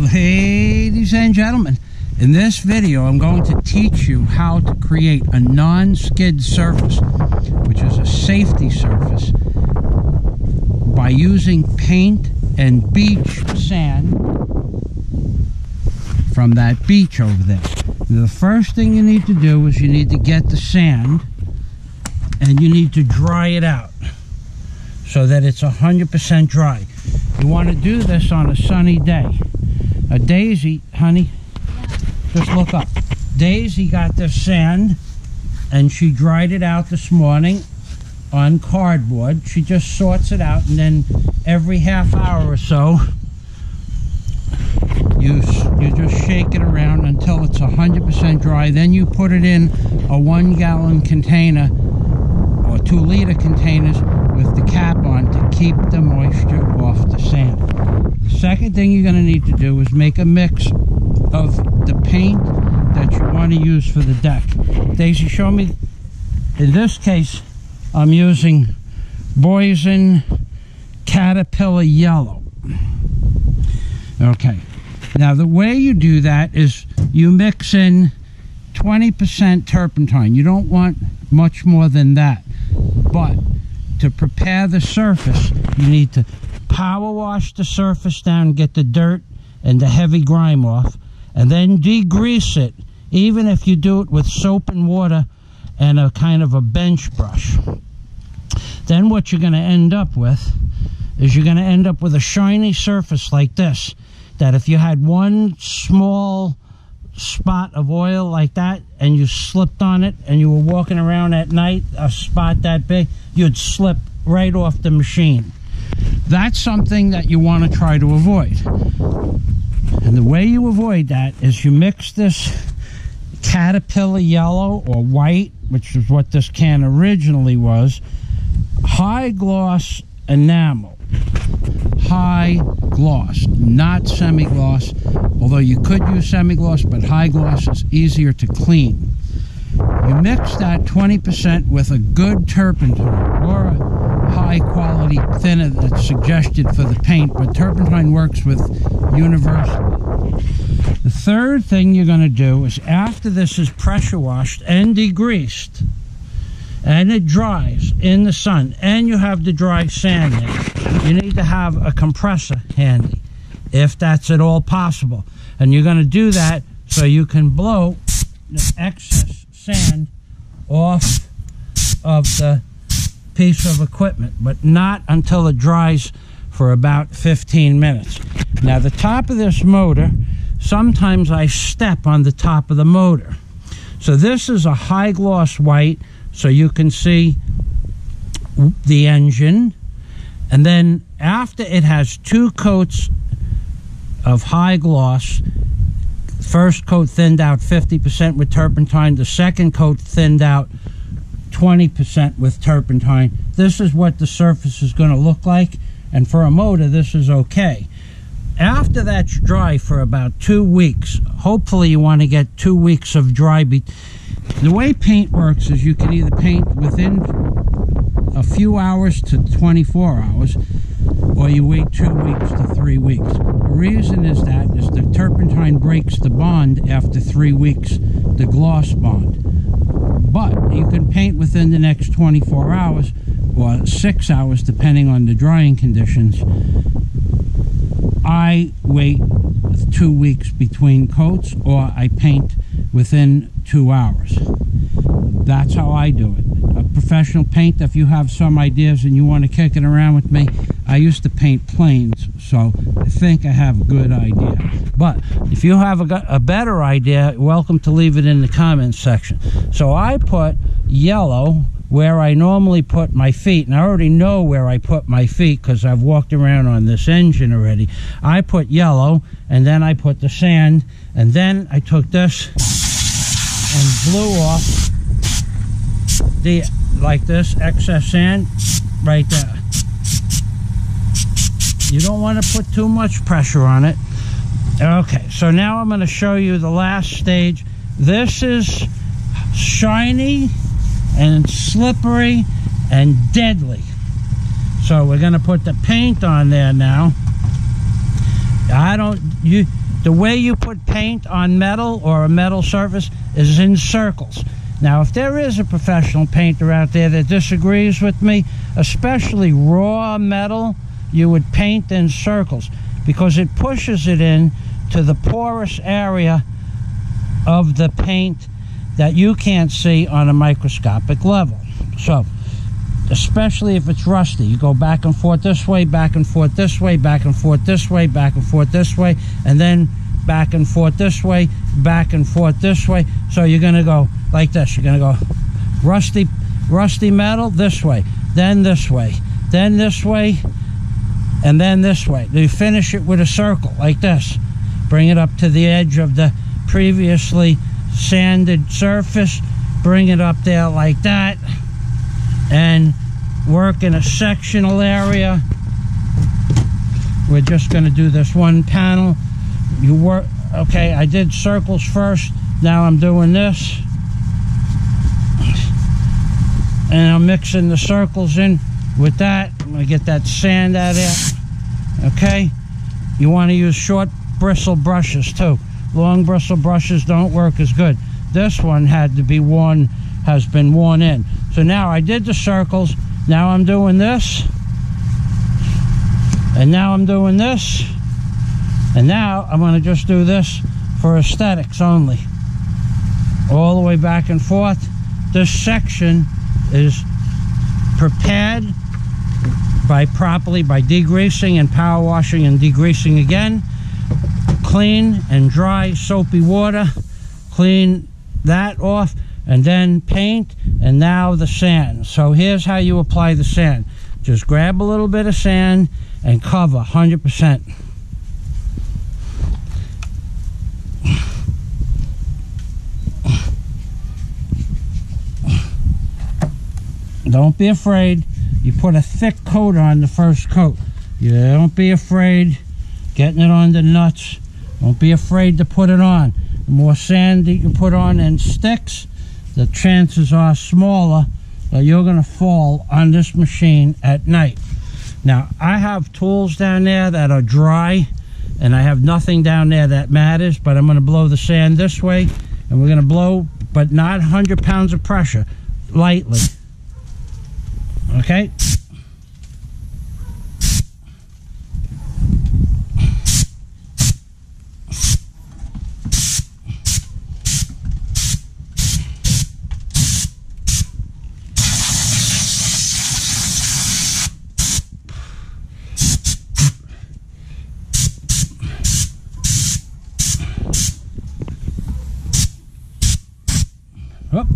Ladies and gentlemen, in this video I'm going to teach you how to create a non-skid surface, which is a safety surface, by using paint and beach sand from that beach over there. The first thing you need to do is you need to get the sand and you need to dry it out so that it's 100% dry. You want to do this on a sunny day. Daisy, honey, just look up. Daisy got this sand and she dried it out this morning on cardboard. She just sorts it out, and then every half hour or so you just shake it around until it's 100% dry. Then you put it in a 1-gallon container or 2-liter containers with the cap on to keep the moisture off the sand. The second thing you're going to need to do is make a mix of the paint that you want to use for the deck. Daisy, show me. In this case, I'm using Boysen Caterpillar Yellow. Okay. Now, the way you do that is you mix in 20% turpentine. You don't want much more than that. But to prepare the surface, you need to power wash the surface down, get the dirt and the heavy grime off, and then degrease it, even if you do it with soap and water and a kind of a bench brush. Then what you're going to end up with is you're going to end up with a shiny surface like this, that if you had one small spot of oil like that and you slipped on it and you were walking around at night, a spot that big, you'd slip right off the machine. That's something that you want to try to avoid. And the way you avoid that is you mix this Caterpillar Yellow or white, which is what this can originally was, high gloss enamel. High gloss, not semi-gloss, although you could use semi-gloss, but high gloss is easier to clean. You mix that 20% with a good turpentine or a high quality thinner that's suggested for the paint, but turpentine works with universal. The third thing you're going to do is, after this is pressure washed and degreased and it dries in the sun and you have the dry sand there, you need to have a compressor handy, if that's at all possible. And you're going to do that so you can blow the excess sand off of the piece of equipment, but not until it dries for about 15 minutes. Now, the top of this motor, sometimes I step on the top of the motor. So this is a high gloss white, so you can see the engine. And then after it has 2 coats of high gloss, first coat thinned out 50% with turpentine, the second coat thinned out 20% with turpentine. This is what the surface is going to look like, and for a motor this is okay. After that's dry for about 2 weeks, hopefully you want to get 2 weeks of dry. The way paint works is you can either paint within a few hours to 24 hours, or you wait 2 weeks to 3 weeks. The reason is the turpentine breaks the bond after 3 weeks, the gloss bond. But you can paint within the next 24 hours or 6 hours, depending on the drying conditions. I wait 2 weeks between coats, or I paint within 2 hours. That's how I do it. A professional paint, if you have some ideas and you want to kick it around with me, I used to paint planes, so I think I have a good idea. But if you have a better idea, welcome to leave it in the comments section. So I put yellow where I normally put my feet, and I already know where I put my feet because I've walked around on this engine already. I put yellow, and then I put the sand, and then I took this and blew off the, like this, excess sand right there. You don't want to put too much pressure on it. Okay, so now I'm going to show you the last stage. This is shiny and slippery and deadly. So we're going to put the paint on there now. the way you put paint on metal or a metal surface is in circles. Now, if there is a professional painter out there that disagrees with me, especially raw metal, you would paint in circles because it pushes it in to the porous area of the paint that you can't see on a microscopic level. So, especially if it's rusty, you go back and forth this way, back and forth this way, back and forth this way, back and forth this way, and then back and forth this way, back and forth this way. So you're going to go like this. You're going to go rusty metal this way, then this way, then this way, and then this way. You finish it with a circle like this. Bring it up to the edge of the previously sanded surface. Bring it up there like that. And work in a sectional area. We're just going to do this one panel. You work, okay, I did circles first. Now I'm doing this. And I'm mixing the circles in with that. I'm going to get that sand out of there. Okay? You want to use short bristle brushes too. Long bristle brushes don't work as good. This one had to be worn, has been worn in. So now I did the circles. Now I'm doing this. And now I'm doing this. And now I'm going to just do this for aesthetics only. All the way back and forth. This section is prepared by degreasing and power washing and degreasing again. Clean and dry soapy water. Clean that off. And then paint, and now the sand. So here's how you apply the sand. Just grab a little bit of sand and cover 100%. Don't be afraid. You put a thick coat on the first coat. You don't be afraid getting it on the nuts. Don't be afraid to put it on. The more sand that you put on and sticks, the chances are smaller that you're going to fall on this machine at night. Now, I have tools down there that are dry, and I have nothing down there that matters, but I'm going to blow the sand this way, and we're going to blow, but not 100 pounds of pressure, lightly. Okay? Oh,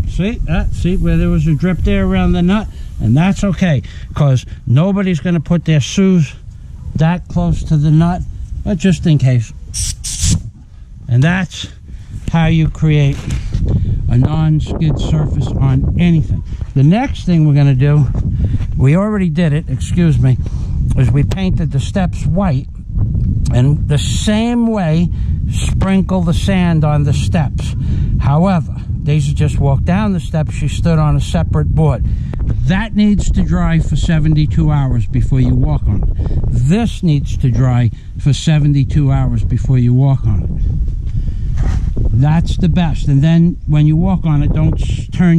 see where there was a drip there around the nut? And that's okay, because nobody's going to put their shoes that close to the nut, but just in case. And that's how you create a non-skid surface on anything. The next thing we're going to do, we already did it, excuse me, is we painted the steps white, and the same way sprinkle the sand on the steps. However, Daisy just walked down the steps. She stood on a separate board. That needs to dry for 72 hours before you walk on it. This needs to dry for 72 hours before you walk on it. That's the best. And then when you walk on it, don't turn